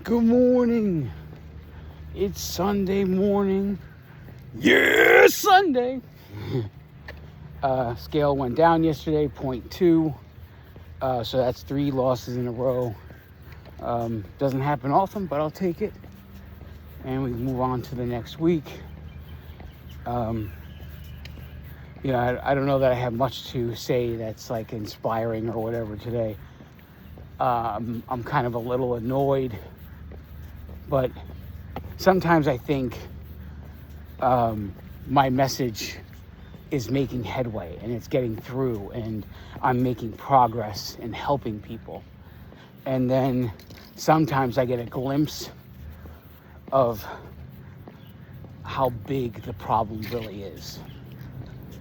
Good morning. It's Sunday morning. Yeah, Sunday. Scale went down yesterday, 0.2. So that's 3 losses in a row. Doesn't happen often, but I'll take it. And we move on to the next week. I don't know that I have much to say that's like inspiring or whatever today. I'm kind of a little annoyed, but sometimes I think my message is making headway and it's getting through and I'm making progress and helping people. And then sometimes I get a glimpse of how big the problem really is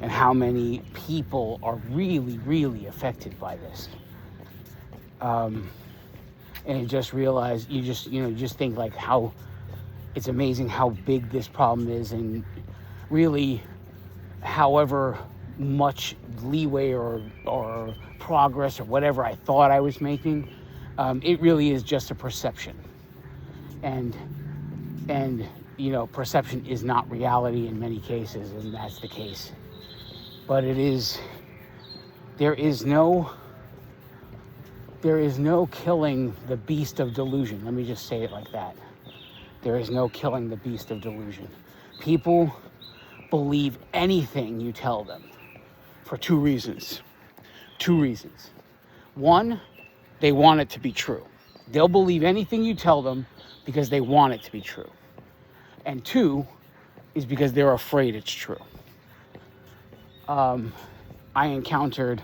and how many people are really, really affected by this. And you just realize, you just think like how it's amazing how big this problem is, and really however much leeway or progress or whatever I thought I was making, it really is just a perception. And perception is not reality in many cases, and that's the case. But there is no killing the beast of delusion. Let me just say it like that. There is no killing the beast of delusion. People believe anything you tell them for two reasons. One, they want it to be true. They'll believe anything you tell them because they want it to be true. And two is because they're afraid it's true. I encountered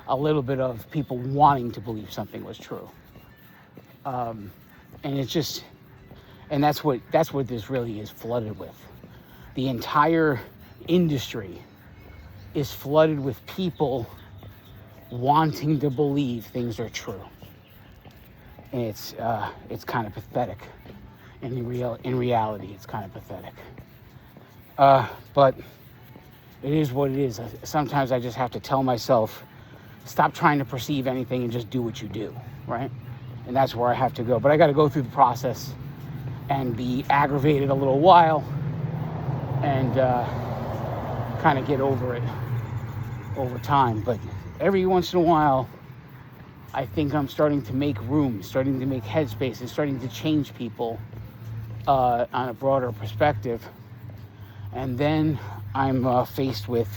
a little bit of people wanting to believe something was true. And that's what this really is flooded with. The entire industry is flooded with people wanting to believe things are true. And it's kind of pathetic. And in reality, it's kind of pathetic. But it is what it is. Sometimes I just have to tell myself, stop trying to perceive anything and just do what you do, right? And that's where I have to go. But I got to go through the process and be aggravated a little while and kind of get over it over time. But every once in a while, I think I'm starting to make room, starting to make headspace, and starting to change people on a broader perspective. And then I'm faced with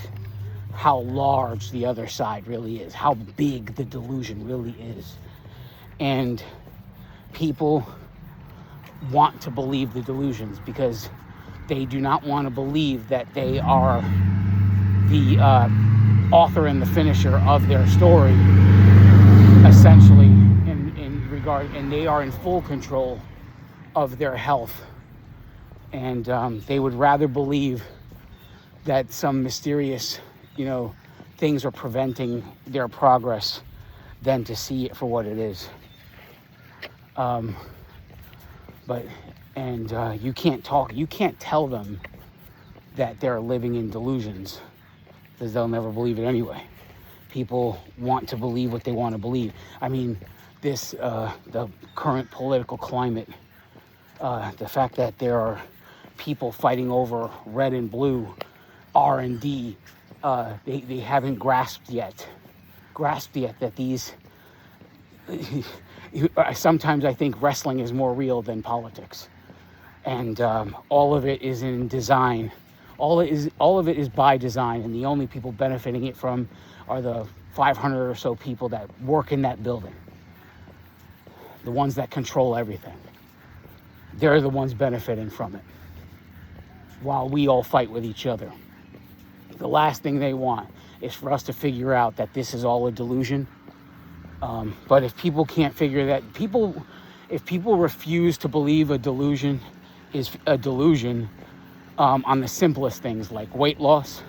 how large the other side really is, how big the delusion really is. And people want to believe the delusions because they do not want to believe that they are the author and the finisher of their story, essentially, in regard, and they are in full control of their health. And they would rather believe that some mysterious, things are preventing their progress than to see it for what it is. You can't tell them that they're living in delusions because they'll never believe it anyway. People want to believe what they want to believe. I mean, the current political climate, the fact that there are people fighting over red and blue R&D, they haven't grasped yet that these sometimes I think wrestling is more real than politics, and all of it is in design. All of it is by design, and the only people benefiting it from are the 500 or so people that work in that building, the ones that control everything. They're the ones benefiting from it, while we all fight with each other. The last thing they want is for us to figure out that this is all a delusion. But if people can't figure that, if people refuse to believe a delusion is a delusion on the simplest things like weight loss,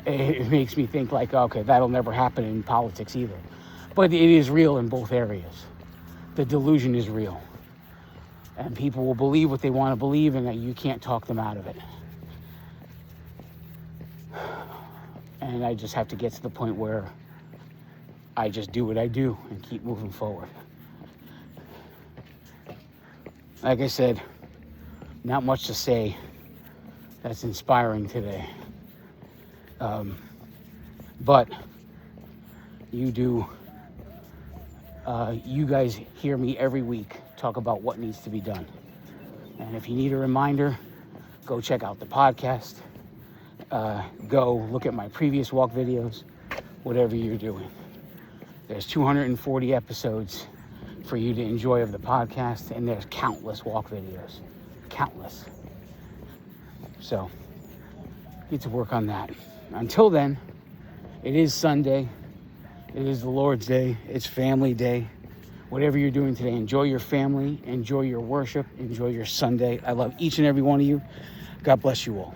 it makes me think like, okay, that'll never happen in politics either. But it is real in both areas. The delusion is real. And people will believe what they want to believe, and that you can't talk them out of it. And I just have to get to the point where I just do what I do and keep moving forward. Like I said, not much to say that's inspiring today. But you guys hear me every week talk about what needs to be done. And if you need a reminder, go check out the podcast. Go look at my previous walk videos, whatever you're doing. There's 240 episodes for you to enjoy of the podcast, and there's countless walk videos. Countless. So, get to work on that. Until then, it is Sunday. It is the Lord's Day. It's family day. Whatever you're doing today, enjoy your family, enjoy your worship, enjoy your Sunday. I love each and every one of you. God bless you all.